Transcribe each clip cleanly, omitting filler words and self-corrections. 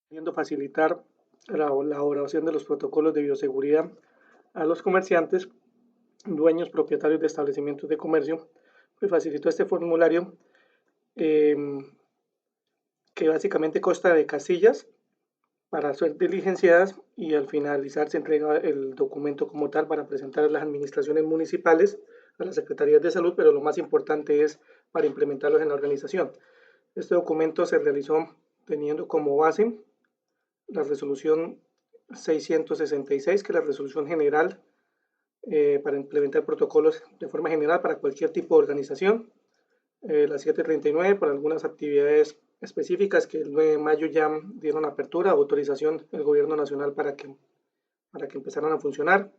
queriendo facilitar la elaboración de los protocolos de bioseguridad a los comerciantes, dueños, propietarios de establecimientos de comercio, pues facilitó este formulario eh, que básicamente consta de casillas para ser diligenciadas y al finalizar se entrega el documento como tal para presentar a las administraciones municipales, a las secretarías de salud, pero lo más importante es para implementarlos en la organización. Este documento se realizó teniendo como base la resolución 666, que es la resolución general para implementar protocolos de forma general para cualquier tipo de organización. La 739 para algunas actividades específicas que el 9 de mayo ya dieron apertura, autorización del gobierno nacional para que empezaran a funcionar.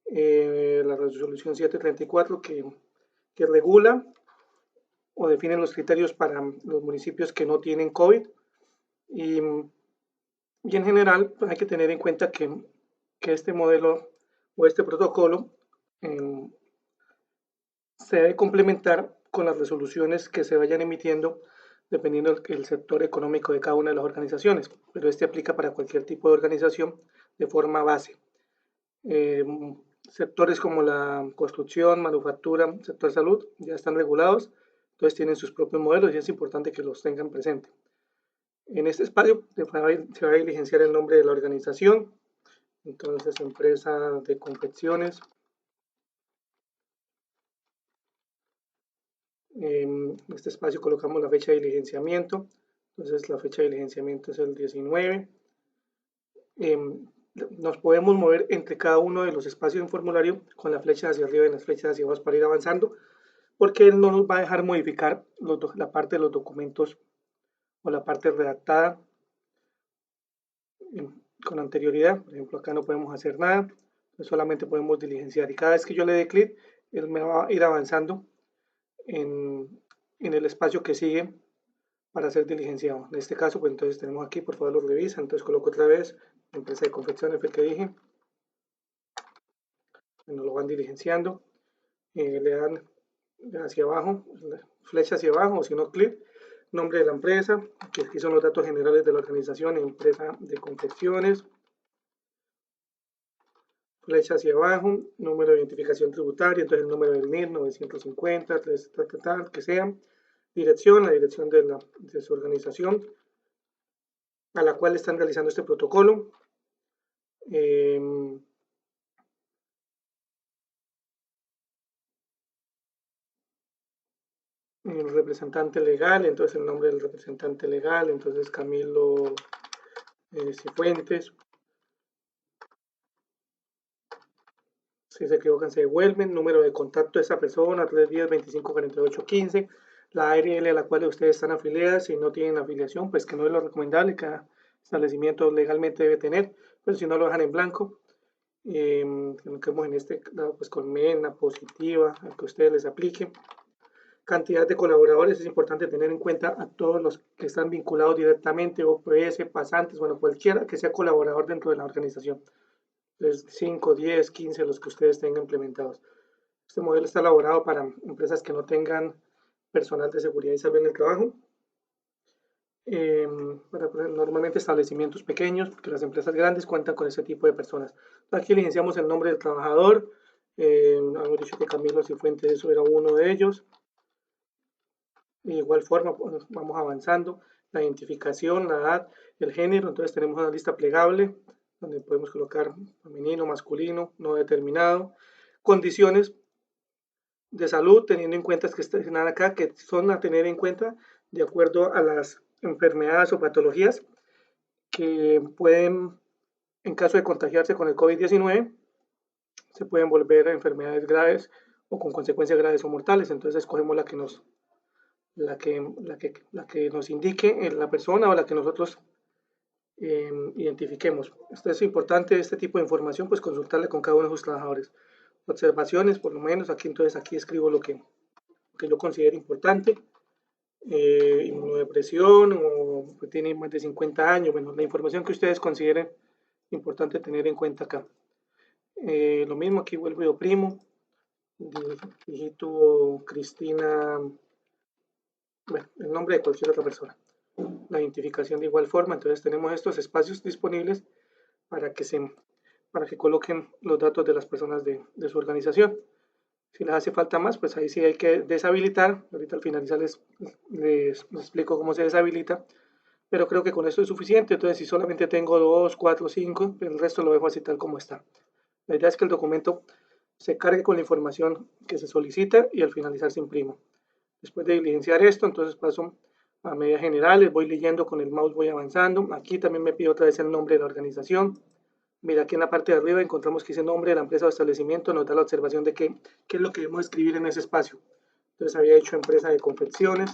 La resolución 734 que regula o define los criterios para los municipios que no tienen COVID y en general pues hay que tener en cuenta que este modelo o este protocolo se debe complementar con las resoluciones que se vayan emitiendo dependiendo del sector económico de cada una de las organizaciones, pero este aplica para cualquier tipo de organización de forma base. Sectores como la construcción, manufactura, sector salud ya están regulados, entonces tienen sus propios modelos y es importante que los tengan presente. En este espacio se va a diligenciar el nombre de la organización, entonces empresa de confecciones. En este espacio colocamos la fecha de diligenciamiento, entonces la fecha de diligenciamiento es el 19. Nos podemos mover entre cada uno de los espacios en formulario con la flecha hacia arriba y las flechas hacia abajo para ir avanzando, porque él no nos va a dejar modificar la parte de los documentos o la parte redactada con anterioridad. Por ejemplo, acá no podemos hacer nada, solamente podemos diligenciar y cada vez que yo le dé clic, él me va a ir avanzando en el espacio que sigue para ser diligenciado. En este caso, pues entonces tenemos aquí, por favor lo revisa, entonces coloco otra vez, empresa de confecciones, fue que dije, nos lo van diligenciando, le dan hacia abajo, flecha hacia abajo, o si no, clic, nombre de la empresa, que aquí son los datos generales de la organización, empresa de confecciones, flecha hacia abajo, número de identificación tributaria, entonces el número del NIR 950, que sea, dirección, la dirección de su organización a la cual están realizando este protocolo. El representante legal, entonces el nombre del representante legal, entonces Camilo Cifuentes. Si se equivocan, se devuelven. Número de contacto de esa persona, 310-2548-15. La ARL a la cual ustedes están afiliadas, si no tienen afiliación, pues que no es lo recomendable, cada establecimiento legalmente debe tener, pero si no lo dejan en blanco. Quedamos en este lado, pues con MENA, positiva, al que ustedes les apliquen. Cantidad de colaboradores, es importante tener en cuenta a todos los que están vinculados directamente, OPS, pasantes, bueno, cualquiera que sea colaborador dentro de la organización. Entonces, 5, 10, 15, los que ustedes tengan implementados. Este modelo está elaborado para empresas que no tengan personal de seguridad y salud en el trabajo. Normalmente establecimientos pequeños, porque las empresas grandes cuentan con ese tipo de personas. Aquí le iniciamos el nombre del trabajador. Hemos dicho que Camilo Cifuentes, eso era uno de ellos. De igual forma, pues, vamos avanzando. La identificación, la edad, el género. Entonces tenemos una lista plegable donde podemos colocar femenino, masculino, no determinado. Condiciones de salud, teniendo en cuenta que están acá, que son a tener en cuenta de acuerdo a las enfermedades o patologías que pueden, en caso de contagiarse con el COVID-19, se pueden volver enfermedades graves o con consecuencias graves o mortales. Entonces escogemos la que nos indique la persona o la que nosotros identifiquemos. Esto es importante, este tipo de información, pues consultarla con cada uno de sus trabajadores. Observaciones, por lo menos, entonces aquí escribo lo que yo considero importante. Inmunodepresión o que tiene más de 50 años, bueno, la información que ustedes consideren importante tener en cuenta acá. Lo mismo aquí vuelvo y oprimo, digito Cristina, bueno, el nombre de cualquier otra persona. la identificación de igual forma. Entonces tenemos estos espacios disponibles para para que coloquen los datos de las personas de su organización. Si les hace falta más, pues ahí sí hay que deshabilitar. Ahorita al finalizar les explico cómo se deshabilita, pero creo que con esto es suficiente. Entonces, si solamente tengo 2, 4, 5, el resto lo dejo así tal como está. La idea es que el documento se cargue con la información que se solicita y al finalizar se imprima. Después de diligenciar esto, entonces paso a medidas generales, voy leyendo con el mouse, voy avanzando. Aquí también me pide otra vez el nombre de la organización. Mira, aquí en la parte de arriba encontramos que ese nombre de la empresa o establecimiento nos da la observación de qué es lo que debemos escribir en ese espacio. Entonces había hecho empresa de confecciones,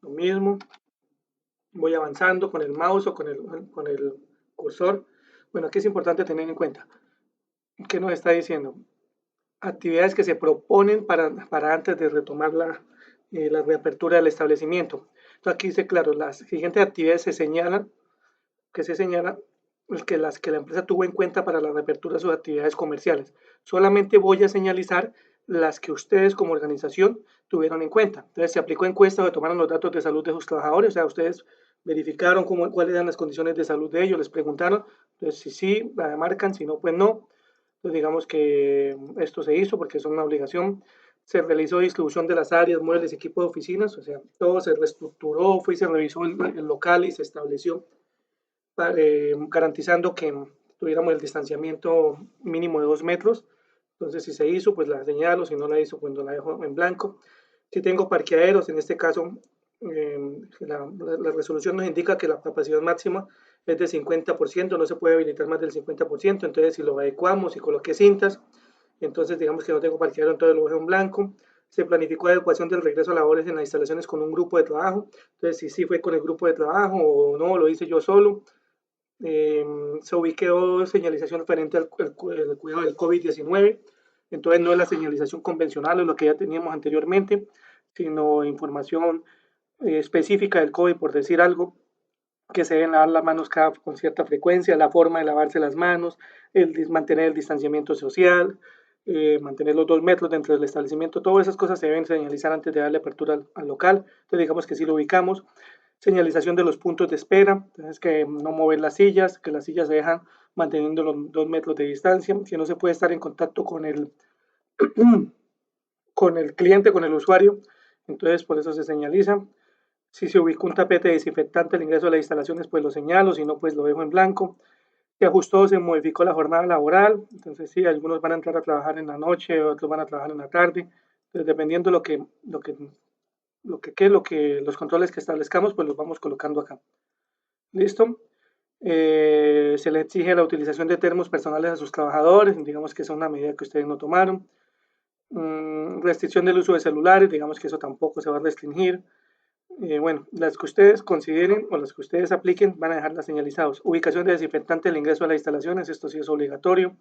lo mismo. Voy avanzando con el mouse o con el cursor. Bueno, aquí es importante tener en cuenta, ¿qué nos está diciendo? Actividades que se proponen para antes de retomar la reapertura del establecimiento. Entonces aquí dice, claro, las siguientes actividades se señalan, que se señalan que las que la empresa tuvo en cuenta para la reapertura de sus actividades comerciales. Solamente voy a señalizar las que ustedes como organización tuvieron en cuenta. Entonces se aplicó encuesta o tomaron los datos de salud de sus trabajadores, o sea, ustedes verificaron cuáles eran las condiciones de salud de ellos, les preguntaron, entonces si sí, la marcan, si no, pues no. Entonces digamos que esto se hizo porque es una obligación. Se realizó distribución de las áreas, muebles, equipo de oficinas, o sea, todo se reestructuró, fue y se revisó el local y se estableció garantizando que tuviéramos el distanciamiento mínimo de 2 metros. Entonces, si se hizo, pues la señalo, si no la hizo, pues la dejo en blanco. Si tengo parqueaderos, en este caso, la resolución nos indica que la capacidad máxima es de 50%, no se puede habilitar más del 50%, entonces si lo adecuamos y coloqué cintas, entonces digamos que no tengo parqueadero, entonces lo dejo en blanco. Se planificó la adecuación del regreso a labores en las instalaciones con un grupo de trabajo, entonces si sí fue con el grupo de trabajo o no, lo hice yo solo. Se ubicó señalización referente al cuidado del COVID-19, entonces no es la señalización convencional o lo que ya teníamos anteriormente, sino información específica del COVID, por decir algo, que se deben lavar las manos con cierta frecuencia, la forma de lavarse las manos, mantener el distanciamiento social, mantener los 2 metros dentro del establecimiento, todas esas cosas se deben señalizar antes de darle apertura al local, entonces digamos que sí lo ubicamos. Señalización de los puntos de espera, entonces que no mover las sillas, que las sillas se dejan manteniendo los 2 metros de distancia, si no se puede estar en contacto con el cliente, con el usuario, entonces por eso se señaliza. Si se ubica un tapete desinfectante al ingreso de las instalaciones, pues lo señalo, si no, pues lo dejo en blanco. Se ajustó, se modificó la jornada laboral, entonces sí, algunos van a entrar a trabajar en la noche, otros van a trabajar en la tarde, entonces dependiendo los controles que establezcamos, pues los vamos colocando acá. ¿Listo? Se le exige la utilización de termos personales a sus trabajadores, digamos que es una medida que ustedes no tomaron. Restricción del uso de celulares, digamos que eso tampoco se va a restringir. Bueno, las que ustedes consideren o las que ustedes apliquen van a dejarlas señalizados. Ubicación de desinfectante al ingreso a las instalaciones, esto sí es obligatorio.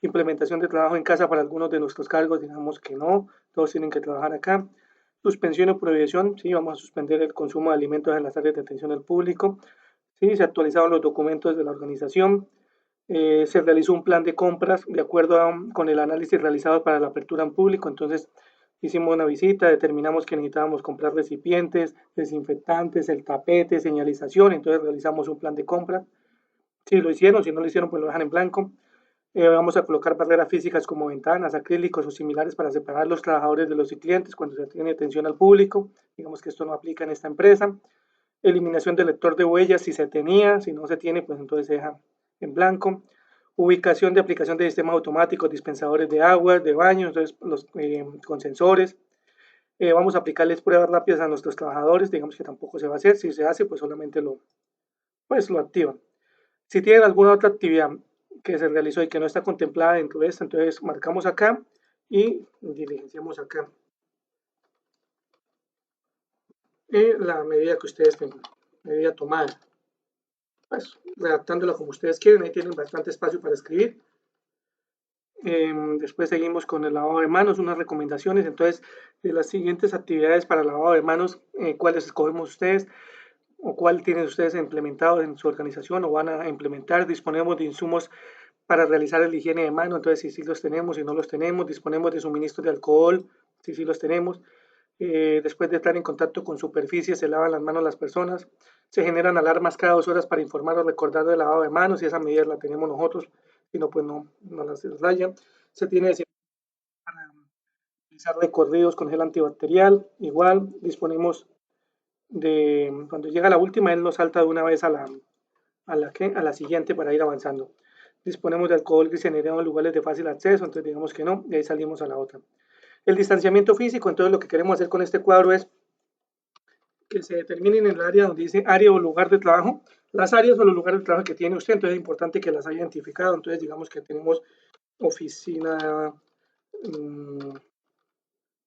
Implementación de trabajo en casa para algunos de nuestros cargos, digamos que no, todos tienen que trabajar acá. Suspensión o prohibición, sí, vamos a suspender el consumo de alimentos en las áreas de atención al público. Sí, se actualizaron los documentos de la organización. Se realizó un plan de compras de acuerdo con el análisis realizado para la apertura en público. Entonces, hicimos una visita, determinamos que necesitábamos comprar recipientes, desinfectantes, el tapete, señalización. Entonces, realizamos un plan de compra. Si lo hicieron, si no lo hicieron, pues lo dejan en blanco. Vamos a colocar barreras físicas como ventanas, acrílicos o similares para separar los trabajadores de los clientes cuando se tiene atención al público. Digamos que esto no aplica en esta empresa. Eliminación del lector de huellas si se tenía, si no se tiene, pues entonces se deja en blanco. Ubicación de aplicación de sistemas automáticos, dispensadores de agua, de baño, entonces con sensores. Vamos a aplicarles pruebas rápidas a nuestros trabajadores, digamos que tampoco se va a hacer, si se hace, pues solamente lo activan. Si tienen alguna otra actividad que se realizó y que no está contemplada dentro de esta, entonces marcamos acá y diligenciamos acá la medida que ustedes tengan, medida tomada. Pues redactándola como ustedes quieren, ahí tienen bastante espacio para escribir. Después seguimos con el lavado de manos, unas recomendaciones. Entonces, de las siguientes actividades para el lavado de manos, ¿cuáles escogemos ustedes? ¿O cuál tienen ustedes implementado en su organización o van a implementar? Disponemos de insumos para realizar el higiene de mano, entonces si sí los tenemos, si no los tenemos, disponemos de suministros de alcohol, si sí los tenemos. Después de estar en contacto con superficies, se lavan las manos las personas. Se generan alarmas cada 2 horas para informar o recordar del lavado de manos, y esa medida la tenemos nosotros, si no, pues no las rayan. Se tiene para realizar recorridos con gel antibacterial. Igual disponemos de, cuando llega la última, él nos salta de una vez a la siguiente para ir avanzando. Disponemos de alcohol glicerinado en lugares de fácil acceso, entonces digamos que no, y ahí salimos a la otra. El distanciamiento físico, entonces lo que queremos hacer con este cuadro es que se determine en el área donde dice área o lugar de trabajo, las áreas o los lugares de trabajo que tiene usted, entonces es importante que las haya identificado. Entonces digamos que tenemos oficina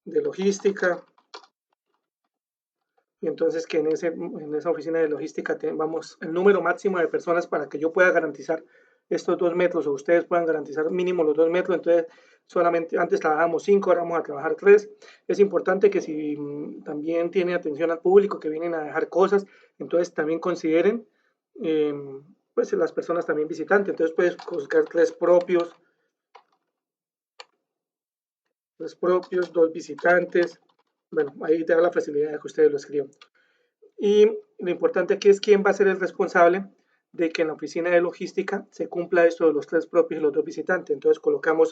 de logística, y entonces que en esa oficina de logística tengamos el número máximo de personas para que yo pueda garantizar estos 2 metros, o ustedes puedan garantizar mínimo los 2 metros. Entonces solamente antes trabajábamos 5, ahora vamos a trabajar 3. Es importante que si también tiene atención al público que vienen a dejar cosas, entonces también consideren eh, pues las personas también visitantes. Entonces puedes buscar 3 propios, 2 visitantes. Bueno, ahí te da la facilidad de que ustedes lo escriban. Y lo importante aquí es quién va a ser el responsable de que en la oficina de logística se cumpla esto de los 3 propios y los 2 visitantes. Entonces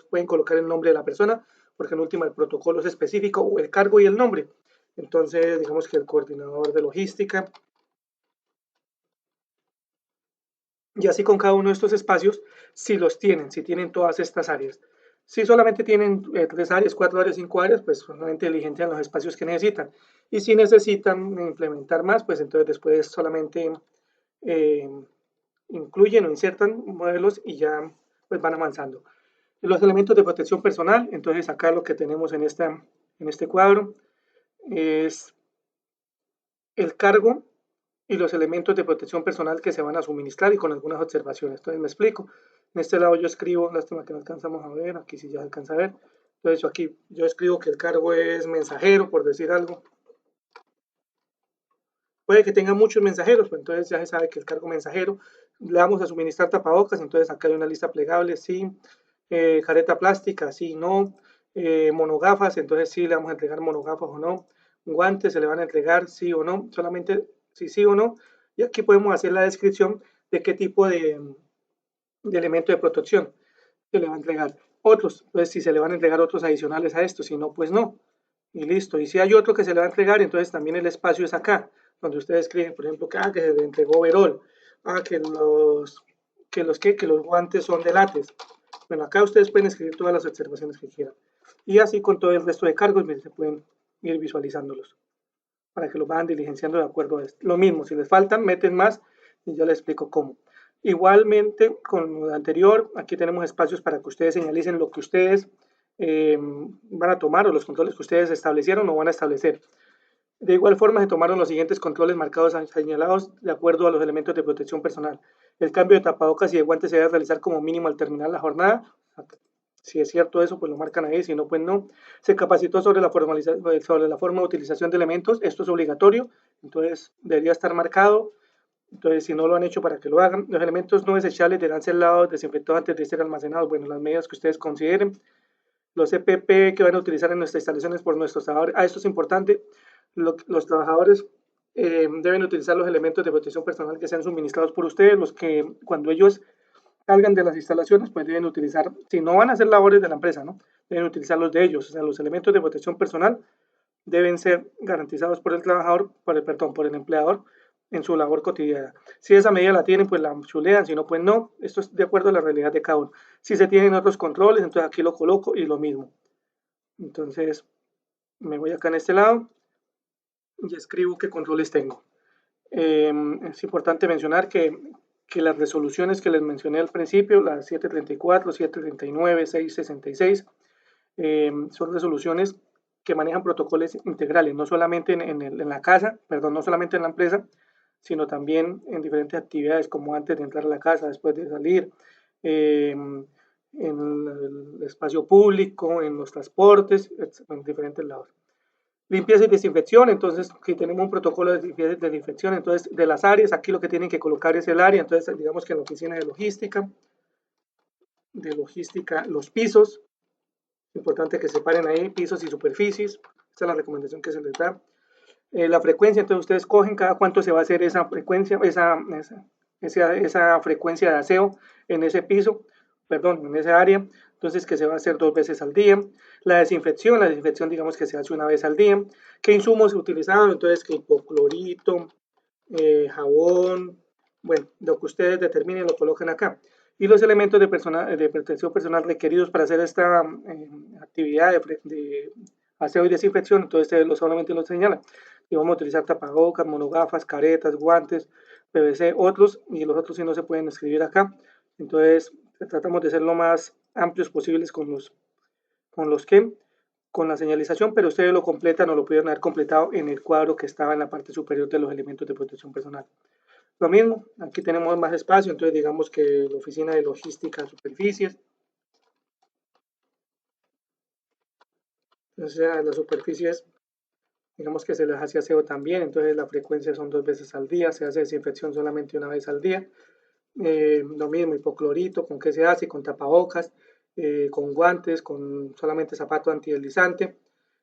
pueden colocar el nombre de la persona, porque en última el protocolo es específico, o el cargo y el nombre. Entonces digamos que el coordinador de logística, y así con cada uno de estos espacios, si tienen todas estas áreas. Si solamente tienen 3 áreas, 4 áreas, 5 áreas, pues solamente diligencian los espacios que necesitan. Y si necesitan implementar más, pues entonces después solamente eh, incluyen o insertan modelos y ya pues van avanzando. Los elementos de protección personal, entonces acá lo que tenemos en este cuadro es el cargo y los elementos de protección personal que se van a suministrar, y con algunas observaciones. Entonces me explico. En este lado yo escribo, lástima que no alcanzamos a ver, aquí sí ya se alcanza a ver. Entonces yo escribo que el cargo es mensajero, por decir algo. Puede que tenga muchos mensajeros, pues entonces ya se sabe que el cargo mensajero, le vamos a suministrar tapabocas, entonces acá hay una lista plegable, sí. Careta plástica, sí, no. Monogafas, entonces sí le vamos a entregar monogafas o no. Guantes se le van a entregar, sí o no, solamente si sí o no. Y aquí podemos hacer la descripción de qué tipo de elemento de protección se le va a entregar. Otros, pues si se le van a entregar otros adicionales a esto, si no, pues no. Y listo. Y si hay otro que se le va a entregar, entonces también el espacio es acá, donde ustedes escriben, por ejemplo, que se le entregó overol, que los guantes son de látex. Bueno, acá ustedes pueden escribir todas las observaciones que quieran. Y así con todo el resto de cargos se pueden ir visualizándolos para que los vayan diligenciando de acuerdo a esto. Lo mismo, si les faltan, meten más y ya les explico cómo. Igualmente, con lo anterior, aquí tenemos espacios para que ustedes señalicen lo que ustedes van a tomar, o los controles que ustedes establecieron o van a establecer. De igual forma, se tomaron los siguientes controles marcados señalados de acuerdo a los elementos de protección personal. El cambio de tapabocas y de guantes se debe realizar como mínimo al terminar la jornada. Si es cierto eso, pues lo marcan ahí, si no, pues no. Se capacitó sobre la forma de utilización de elementos, esto es obligatorio, entonces debería estar marcado. Entonces, si no lo han hecho, para que lo hagan. Los elementos no desechables deberán ser lavados, desinfectados antes de ser almacenados. Bueno, las medidas que ustedes consideren. Los EPP que van a utilizar en nuestras instalaciones por nuestros trabajadores. Esto es importante. Los trabajadores deben utilizar los elementos de protección personal que sean suministrados por ustedes. Los que cuando ellos salgan de las instalaciones, pues deben utilizar, si no van a hacer labores de la empresa, ¿no? Deben utilizar los de ellos. O sea, los elementos de protección personal deben ser garantizados por el trabajador, por el empleador en su labor cotidiana. Si esa medida la tienen, pues la chulean, si no, pues no. Esto es de acuerdo a la realidad de cada uno. Si se tienen otros controles, entonces aquí lo coloco y lo mismo. Entonces, me voy acá en este lado y escribo qué controles tengo. Es importante mencionar que las resoluciones que les mencioné al principio, las 734, 739, 666, son resoluciones que manejan protocolos integrales, no solamente en la casa, perdón, no solamente en la empresa, sino también en diferentes actividades, como antes de entrar a la casa, después de salir, en el espacio público, en los transportes, en diferentes lados. Limpieza y desinfección, entonces aquí tenemos un protocolo de limpieza y desinfección, entonces de las áreas, aquí lo que tienen que colocar es el área, entonces digamos que en la oficina de logística, los pisos, importante que separen ahí pisos y superficies, Esa es la recomendación que se les da. La frecuencia, entonces ustedes cogen cada cuánto se va a hacer esa frecuencia, esa frecuencia de aseo en ese piso, perdón, en esa área, entonces que se va a hacer 2 veces al día. La desinfección digamos que se hace una vez al día. ¿Qué insumos utilizados? Entonces que hipoclorito, jabón, bueno, lo que ustedes determinen lo colocan acá. Y los elementos de protección personal requeridos para hacer esta actividad de aseo y desinfección, entonces solamente lo señalan. Y vamos a utilizar tapabocas, monogafas, caretas, guantes, PVC, otros, y los otros sí no se pueden escribir acá. Entonces tratamos de ser lo más amplios posibles con la señalización, pero ustedes lo completan o lo pudieron haber completado en el cuadro que estaba en la parte superior de los elementos de protección personal. Lo mismo, aquí tenemos más espacio, entonces digamos que la oficina de logística, superficies, o sea, las superficies, digamos que se les hace aseo también, entonces la frecuencia son 2 veces al día, se hace desinfección solamente una vez al día. Lo mismo, hipoclorito, ¿con qué se hace? Con tapabocas, con guantes, con solamente zapato antideslizante,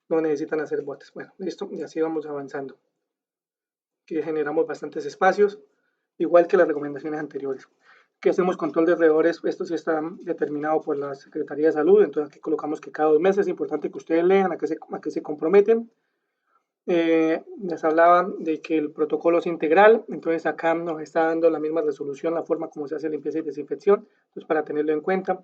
no necesitan hacer botes. Bueno, listo, y así vamos avanzando. Aquí generamos bastantes espacios, igual que las recomendaciones anteriores. Que hacemos control de alrededores, esto sí está determinado por la Secretaría de Salud, entonces aquí colocamos que cada 2 meses es importante que ustedes lean a qué se comprometen. Les hablaba de que el protocolo es integral, entonces acá nos está dando la misma resolución, la forma como se hace limpieza y desinfección, entonces para tenerlo en cuenta.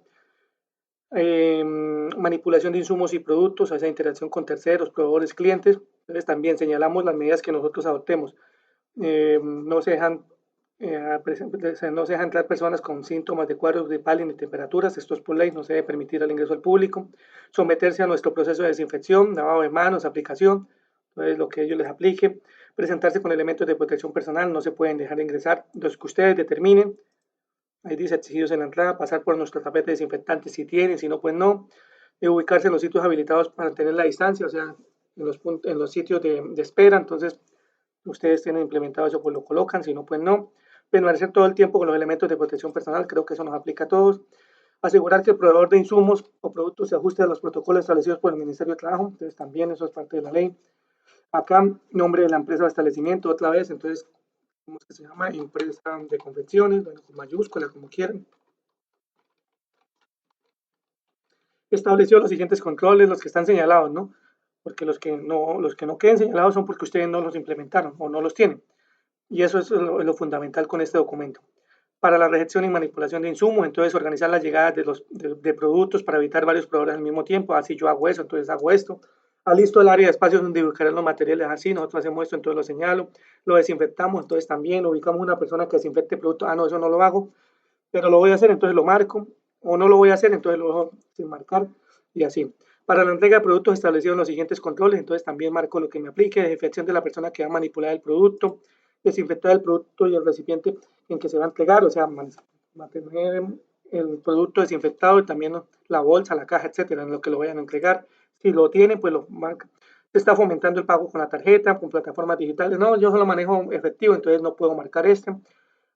Manipulación de insumos y productos, esa interacción con terceros, proveedores, clientes, entonces también señalamos las medidas que nosotros adoptemos. No se dejan no se dejan entrar personas con síntomas de cuadros gripales ni temperaturas, esto es por ley, no se debe permitir el ingreso al público, someterse a nuestro proceso de desinfección, lavado de manos, aplicación, entonces lo que ellos les aplique, presentarse con elementos de protección personal, no se pueden dejar ingresar, los que ustedes determinen, ahí dice exigidos en la entrada, pasar por nuestro tapete desinfectante si tienen, si no, pues no, ubicarse en los sitios habilitados para tener la distancia, o sea, en los sitios de espera, entonces ustedes tienen implementado eso, pues lo colocan, si no, pues no. Permanecer todo el tiempo con los elementos de protección personal, creo que eso nos aplica a todos. Asegurar que el proveedor de insumos o productos se ajuste a los protocolos establecidos por el Ministerio de Trabajo, entonces también eso es parte de la ley. Acá, nombre de la empresa de establecimiento, otra vez, entonces, ¿cómo es que se llama? Empresa de confecciones, bueno, con mayúscula, como quieran. Estableció los siguientes controles, los que están señalados, ¿no? Porque los que no queden señalados son porque ustedes no los implementaron o no los tienen. Y eso es lo fundamental con este documento. Para la recepción y manipulación de insumos, entonces organizar las llegadas de productos para evitar varios proveedores al mismo tiempo. Así yo hago eso, entonces hago esto. Alisto el área de espacios donde ubicarán los materiales así, nosotros hacemos esto, entonces lo señalo. Lo desinfectamos, entonces también ubicamos una persona que desinfecte productos. Ah, no, eso no lo hago, pero lo voy a hacer, entonces lo marco. O no lo voy a hacer, entonces lo dejo sin marcar y así. Para la entrega de productos establecidos los siguientes controles, entonces también marco lo que me aplique, desinfección de la persona que va a manipular el producto, desinfectar el producto y el recipiente en que se va a entregar, o sea, mantener el producto desinfectado y también la bolsa, la caja, etcétera, en lo que lo vayan a entregar. Si lo tienen, pues lo marca. Se está fomentando el pago con la tarjeta, con plataformas digitales. No, yo solo manejo efectivo, entonces no puedo marcar este.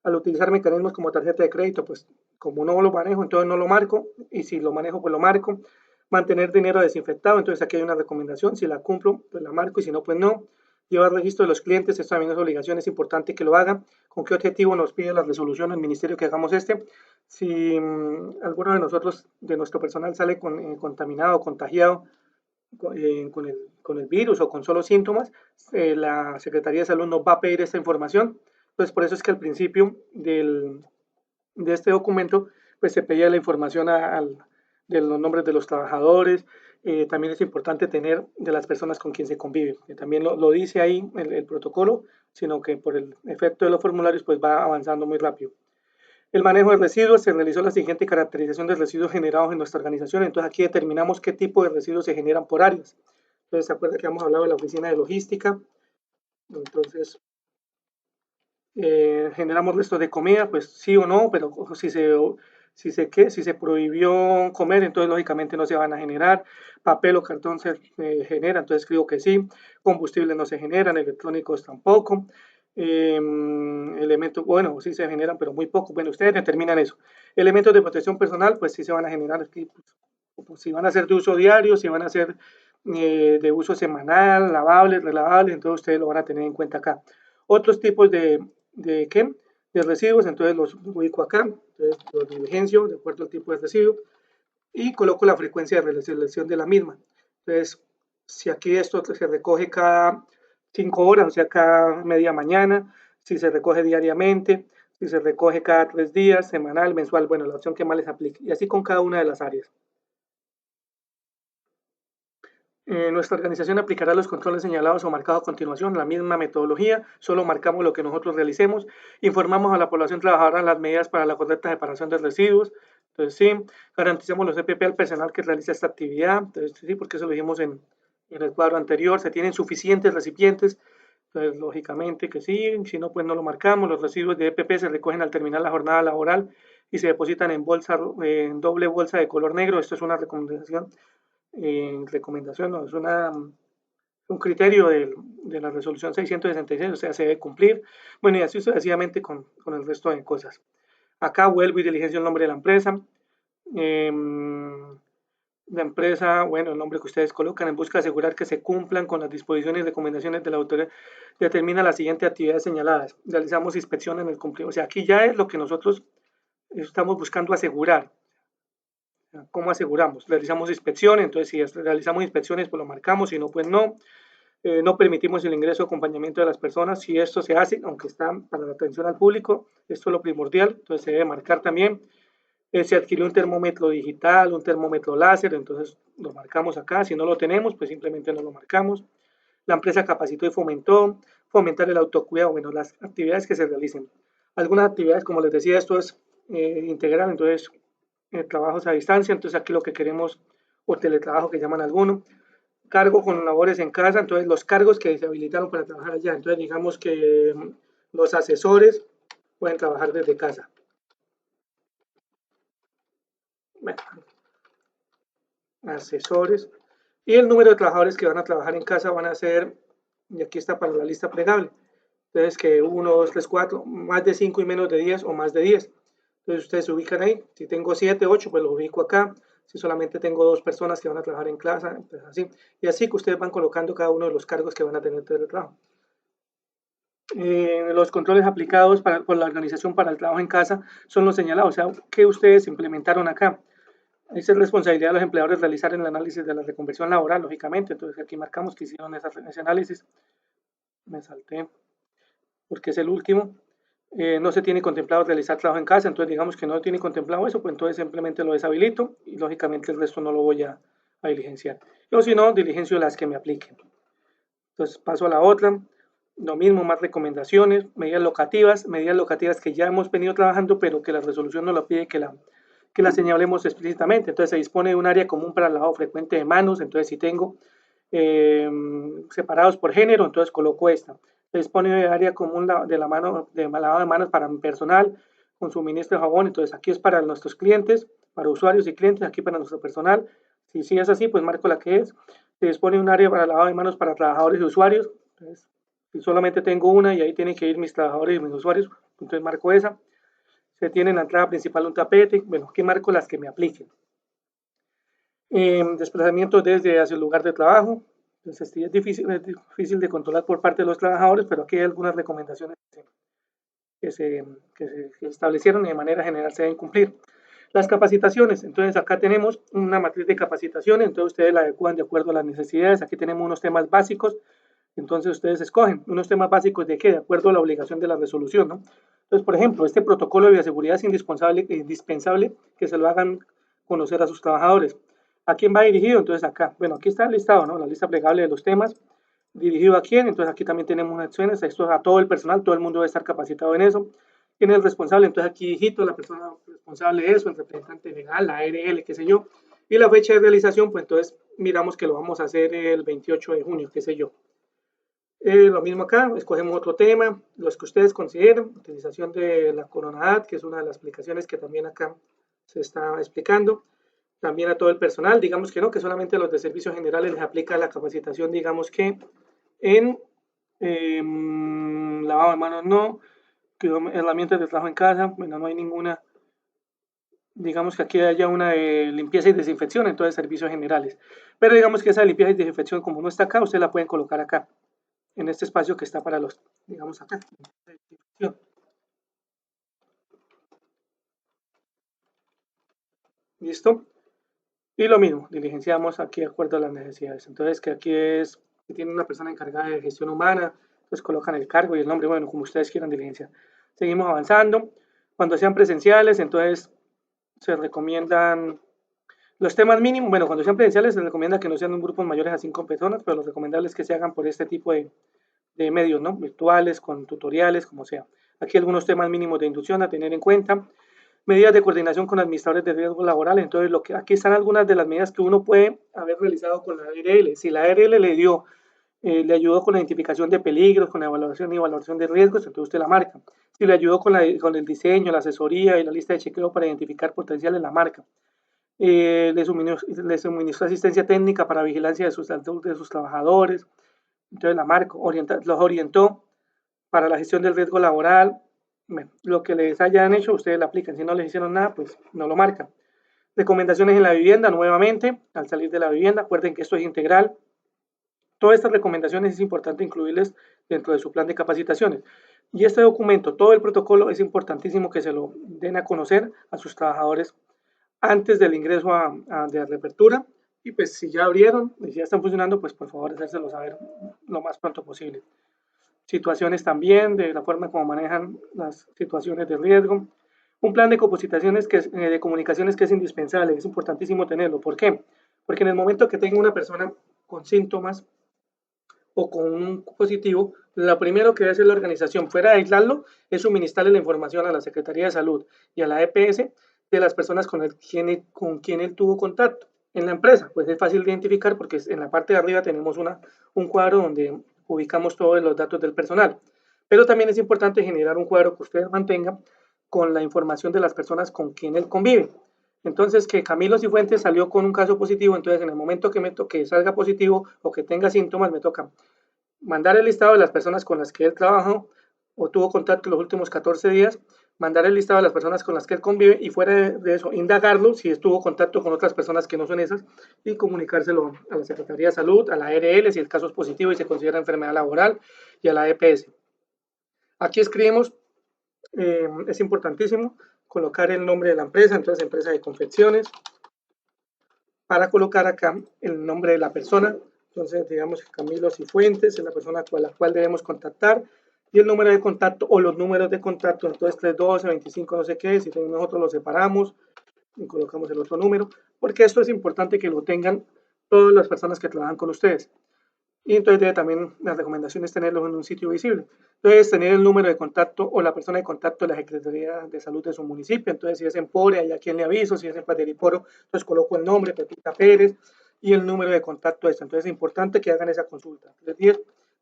Al utilizar mecanismos como tarjeta de crédito, pues como no lo manejo, entonces no lo marco, y si lo manejo, pues lo marco. Mantener dinero desinfectado, entonces aquí hay una recomendación, si la cumplo, pues la marco, y si no, pues no. Llevar registro de los clientes, esto también es obligación, es importante que lo hagan. ¿Con qué objetivo nos pide la resolución el ministerio que hagamos este? Si alguno de nosotros, de nuestro personal, sale contaminado, contagiado con el virus o con solo síntomas, la Secretaría de Salud nos va a pedir esta información. Pues por eso es que al principio de este documento, pues se pedía la información de los nombres de los trabajadores. También es importante tener de las personas con quien se convive, que también lo dice ahí el protocolo, sino que por el efecto de los formularios pues va avanzando muy rápido. El manejo de residuos, se realizó la siguiente caracterización de residuos generados en nuestra organización, entonces aquí determinamos qué tipo de residuos se generan por áreas. Entonces, ¿se acuerda que hemos hablado de la oficina de logística? Entonces, generamos restos de comida, pues sí o no, pero si se prohibió comer, entonces lógicamente no se van a generar. Papel o cartón se genera, entonces escribo que sí. Combustibles no se generan, electrónicos tampoco. Elementos, bueno, sí se generan, pero muy poco. Bueno, ustedes determinan eso. Elementos de protección personal, pues sí se van a generar aquí, pues, si van a ser de uso diario, si van a ser de uso semanal, lavables, relavables, entonces ustedes lo van a tener en cuenta acá. Otros tipos ¿qué? De residuos, entonces los ubico acá, entonces los diligencio de acuerdo al tipo de residuo y coloco la frecuencia de resolución de la misma. Entonces, si aquí esto se recoge cada 5 horas, o sea, cada media mañana, si se recoge diariamente, si se recoge cada 3 días, semanal, mensual, bueno, la opción que más les aplique. Y así con cada una de las áreas. Nuestra organización aplicará los controles señalados o marcados a continuación, la misma metodología, solo marcamos lo que nosotros realicemos, informamos a la población trabajadora las medidas para la correcta separación de residuos, entonces sí, garantizamos los EPP al personal que realiza esta actividad, entonces sí, porque eso lo dijimos en el cuadro anterior, se tienen suficientes recipientes, entonces lógicamente que sí, si no pues no lo marcamos, los residuos de EPP se recogen al terminar la jornada laboral y se depositan en doble bolsa de color negro, esto es una recomendación, no, es un criterio de la resolución 666, o sea, se debe cumplir. Bueno, y así sucesivamente con el resto de cosas. Acá vuelvo y diligencio el nombre de la empresa. La empresa, bueno, el nombre que ustedes colocan en busca de asegurar que se cumplan con las disposiciones y recomendaciones de la autoridad, determina las siguientes actividades señaladas. Realizamos inspección en el cumplimiento. O sea, aquí ya es lo que nosotros estamos buscando asegurar. ¿Cómo aseguramos? Realizamos inspecciones, entonces si realizamos inspecciones, pues lo marcamos, si no, pues no. No permitimos el ingreso o acompañamiento de las personas. Si esto se hace, aunque está para la atención al público, esto es lo primordial, entonces se debe marcar también. Se adquirió un termómetro digital, un termómetro láser, entonces lo marcamos acá. Si no lo tenemos, pues simplemente no lo marcamos. La empresa capacitó y fomentar el autocuidado, bueno, las actividades que se realicen. Algunas actividades, como les decía, esto es integral, entonces trabajos a distancia, entonces aquí lo que queremos, o teletrabajo que llaman algunos, cargo con labores en casa, entonces los cargos que se habilitaron para trabajar allá, entonces digamos que los asesores pueden trabajar desde casa. Bueno, asesores. Y el número de trabajadores que van a trabajar en casa van a ser, y aquí está para la lista plegable, entonces que 1, 2, 3, 4, más de 5 y menos de 10 o más de 10. Entonces ustedes se ubican ahí, si tengo 7, 8, pues los ubico acá, si solamente tengo 2 personas que van a trabajar en casa, pues así. Y así que ustedes van colocando cada uno de los cargos que van a tener dentro del trabajo. Los controles aplicados por la organización para el trabajo en casa son los señalados, o sea, que ustedes implementaron acá. Esa es responsabilidad de los empleadores realizar el análisis de la reconversión laboral, lógicamente. Entonces aquí marcamos que hicieron ese análisis. Me salté porque es el último. No se tiene contemplado realizar trabajo en casa, entonces digamos que no tiene contemplado eso, pues entonces simplemente lo deshabilito y lógicamente el resto no lo voy a diligenciar. O si no, diligencio las que me apliquen. Entonces paso a la otra. Lo mismo, más recomendaciones, medidas locativas que ya hemos venido trabajando, pero que la resolución nos lo pide que la señalemos explícitamente. Entonces se dispone de un área común para el lavado frecuente de manos, entonces si tengo separados por género, entonces coloco esta. Se dispone de área común de lavado de manos para mi personal, con suministro de jabón, entonces aquí es para nuestros clientes, para usuarios y clientes, aquí para nuestro personal. Si es así, pues marco la que es. Se dispone de un área para lavado de manos para trabajadores y usuarios, entonces si solamente tengo una y ahí tienen que ir mis trabajadores y mis usuarios, entonces marco esa. Se tiene en la entrada principal un tapete, bueno, aquí marco las que me apliquen. Desplazamiento desde hacia el lugar de trabajo, entonces sí es difícil de controlar por parte de los trabajadores, pero aquí hay algunas recomendaciones que se establecieron y de manera general se deben cumplir. Las capacitaciones, entonces acá tenemos una matriz de capacitaciones, entonces ustedes la adecuan de acuerdo a las necesidades, aquí tenemos unos temas básicos, entonces ustedes escogen unos temas básicos de qué, de acuerdo a la obligación de la resolución, ¿no? Entonces, por ejemplo, este protocolo de bioseguridad es indispensable que se lo hagan conocer a sus trabajadores. ¿A quién va dirigido? Entonces acá, bueno, aquí está el listado, ¿no? La lista plegable de los temas, dirigido a quién, entonces aquí también tenemos unas acciones, esto es a todo el personal, todo el mundo debe estar capacitado en eso. ¿Quién es el responsable? Entonces aquí digito la persona responsable de eso, el representante legal, la ARL, qué sé yo. Y la fecha de realización, pues entonces miramos que lo vamos a hacer el 28 de junio, qué sé yo. Lo mismo acá, escogemos otro tema, los que ustedes consideren, utilización de la CoronaAD, que es una de las aplicaciones que también acá se está explicando, también a todo el personal, digamos que no, que solamente a los de servicios generales les aplica la capacitación, digamos que en lavado de manos no, herramientas de trabajo en casa, bueno, no hay ninguna digamos que aquí haya una de limpieza y desinfección, entonces servicios generales. Pero digamos que esa limpieza y desinfección, como no está acá, ustedes la pueden colocar acá, en este espacio que está para los, digamos acá. ¿Listo? Y lo mismo, diligenciamos aquí de acuerdo a las necesidades. Entonces, que aquí es que tiene una persona encargada de gestión humana, pues colocan el cargo y el nombre, bueno, como ustedes quieran diligenciar. Seguimos avanzando. Cuando sean presenciales, entonces se recomiendan los temas mínimos. Bueno, cuando sean presenciales, se recomienda que no sean grupos mayores a 5 personas, pero lo recomendable es que se hagan por este tipo de medios, ¿no? Virtuales, con tutoriales, como sea. Aquí algunos temas mínimos de inducción a tener en cuenta. Medidas de coordinación con administradores de riesgo laboral. Entonces, aquí están algunas de las medidas que uno puede haber realizado con la ARL. Si la ARL le ayudó con la identificación de peligros, con la evaluación y evaluación de riesgos, entonces usted la marca. Si le ayudó con el diseño, la asesoría y la lista de chequeo para identificar potenciales, la marca. Le suministró asistencia técnica para vigilancia de sus trabajadores, entonces la marca. Los orientó para la gestión del riesgo laboral. Bueno, lo que les hayan hecho, ustedes la aplican. Si no les hicieron nada, pues no lo marcan. Recomendaciones en la vivienda, nuevamente, al salir de la vivienda, acuerden que esto es integral. Todas estas recomendaciones es importante incluirles dentro de su plan de capacitaciones. Y este documento, todo el protocolo, es importantísimo que se lo den a conocer a sus trabajadores antes del ingreso de reapertura. Y pues si ya abrieron y ya están funcionando, pues por favor hacérselo saber lo más pronto posible. Situaciones también, de la forma como manejan las situaciones de riesgo. Un plan de capacitaciones de comunicaciones que es indispensable, es importantísimo tenerlo. ¿Por qué? Porque en el momento que tenga una persona con síntomas o con un positivo, lo primero que debe hacer la organización, fuera de aislarlo, es suministrarle la información a la Secretaría de Salud y a la EPS de las personas con quien él tuvo contacto. En la empresa, pues es fácil de identificar porque en la parte de arriba tenemos un cuadro donde ubicamos todos los datos del personal. Pero también es importante generar un cuadro que usted mantenga con la información de las personas con quien él convive. Entonces, que Camilo Cifuentes salió con un caso positivo, entonces en el momento que salga positivo o que tenga síntomas, me toca mandar el listado de las personas con las que él trabajó o tuvo contacto los últimos 14 días, mandar el listado de las personas con las que él convive y fuera de eso, indagarlo si estuvo en contacto con otras personas que no son esas y comunicárselo a la Secretaría de Salud, a la ARL si el caso es positivo y se considera enfermedad laboral y a la EPS. Aquí escribimos, es importantísimo colocar el nombre de la empresa, entonces empresa de confecciones, para colocar acá el nombre de la persona. Entonces, digamos que Camilo Cifuentes es la persona con la cual debemos contactar y el número de contacto o los números de contacto, entonces 312, 25, no sé qué, si nosotros lo separamos y colocamos el otro número, porque esto es importante que lo tengan todas las personas que trabajan con ustedes. Y entonces debe también, la recomendación es tenerlos en un sitio visible. Entonces, tener el número de contacto o la persona de contacto de la Secretaría de Salud de su municipio. Entonces, si es en Pore, hay a quien le aviso, si es en Pateriporo, entonces coloco el nombre, Pepita Pérez, y el número de contacto este. Entonces, es importante que hagan esa consulta.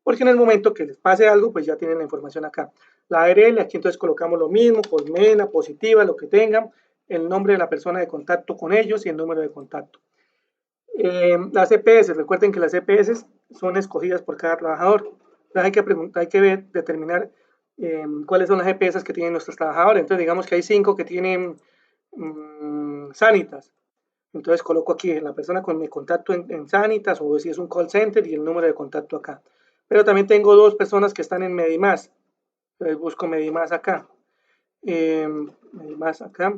Porque en el momento que les pase algo, pues ya tienen la información acá. La ARL, aquí entonces colocamos lo mismo, colmena, positiva, lo que tengan, el nombre de la persona de contacto con ellos y el número de contacto. Las EPS, recuerden que las EPS son escogidas por cada trabajador. Entonces hay que determinar cuáles son las EPS que tienen nuestros trabajadores. Entonces digamos que hay 5 que tienen Sanitas. Entonces coloco aquí la persona con mi contacto en Sanitas o si es un call center y el número de contacto acá. Pero también tengo 2 personas que están en Medimás. Entonces busco Medimás acá. Medimás acá.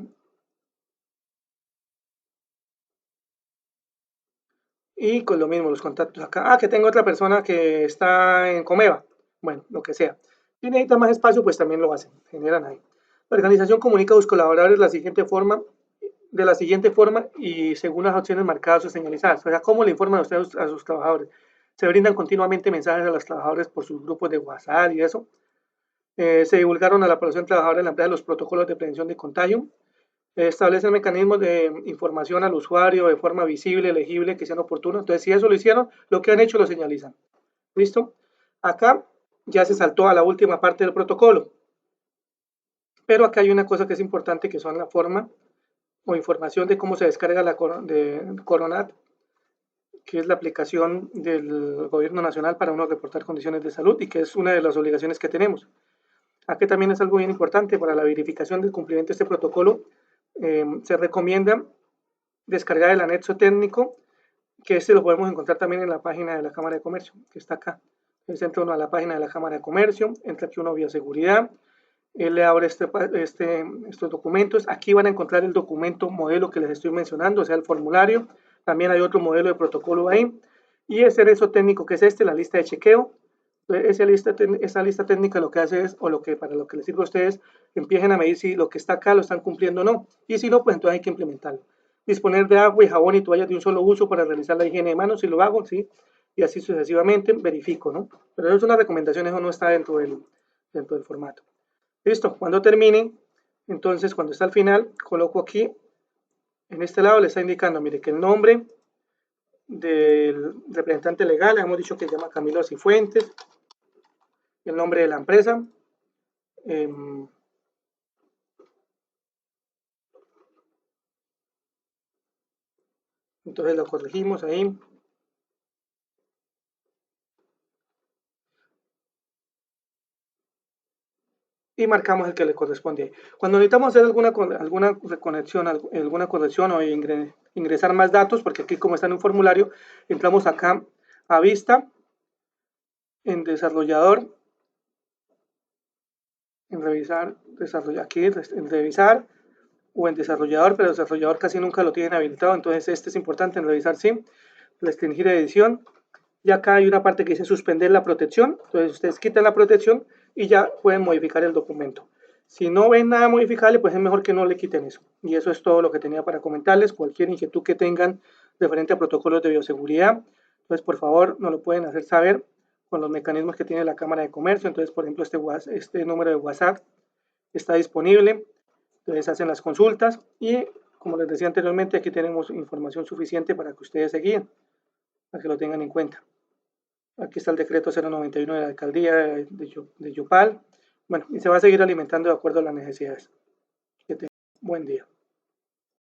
Y con lo mismo, los contactos acá. Que tengo otra persona que está en Comeva. Bueno, lo que sea. Si necesita más espacio, pues también lo hacen. Generan ahí. La organización comunica a sus colaboradores de la siguiente forma y según las opciones marcadas o señalizadas. O sea, ¿cómo le informan a ustedes a sus trabajadores? Se brindan continuamente mensajes a los trabajadores por sus grupos de WhatsApp y eso. Se divulgaron a la población trabajadora en la empresa los protocolos de prevención de contagio. Establecen mecanismos de información al usuario de forma visible, legible, que sean oportunos. Entonces, si eso lo hicieron, lo que han hecho lo señalizan. ¿Listo? Acá ya se saltó a la última parte del protocolo. Pero acá hay una cosa que es importante, que son la forma o información de cómo se descarga la de Coronat, que es la aplicación del gobierno nacional para uno reportar condiciones de salud y que es una de las obligaciones que tenemos. Aquí también es algo bien importante para la verificación del cumplimiento de este protocolo. se recomienda descargar el anexo técnico, que este lo podemos encontrar también en la página de la Cámara de Comercio, que está acá. Entonces entra uno a la página de la Cámara de Comercio, entra aquí uno a bioseguridad, él le abre estos documentos. Aquí van a encontrar el documento modelo que les estoy mencionando, o sea, el formulario. También hay otro modelo de protocolo ahí. Y ese anexo técnico que es la lista de chequeo. Esa lista técnica lo que hace es, o para lo que les sirve a ustedes, empiecen a medir si lo que está acá lo están cumpliendo o no. Y si no, pues entonces hay que implementarlo. Disponer de agua y jabón y toallas de un solo uso para realizar la higiene de manos, si lo hago, sí. Y así sucesivamente verifico, ¿no? Pero eso es una recomendación, eso no está dentro del formato. Listo, cuando termine, entonces cuando está al final, coloco aquí, en este lado le está indicando, mire, que el nombre del representante legal, hemos dicho que se llama Camilo Cifuentes, el nombre de la empresa, entonces lo corregimos ahí. Y marcamos el que le corresponde. Cuando necesitamos hacer alguna reconexión, alguna corrección o ingresar más datos, porque aquí como está en un formulario, entramos acá a vista, en desarrollador, en revisar, aquí en revisar o en desarrollador, pero el desarrollador casi nunca lo tienen habilitado, entonces este es importante en revisar, sí, restringir edición. Y acá hay una parte que dice suspender la protección, entonces ustedes quitan la protección y ya pueden modificar el documento. Si no ven nada modificable, pues es mejor que no le quiten eso. Y eso es todo lo que tenía para comentarles. Cualquier inquietud que tengan referente a protocolos de bioseguridad, pues por favor nos lo pueden hacer saber con los mecanismos que tiene la Cámara de Comercio. Entonces, por ejemplo, este número de WhatsApp está disponible. Entonces hacen las consultas y, como les decía anteriormente, aquí tenemos información suficiente para que ustedes se guíen, para que lo tengan en cuenta. Aquí está el decreto 091 de la alcaldía de Yopal. Bueno, y se va a seguir alimentando de acuerdo a las necesidades. Que tengan buen día.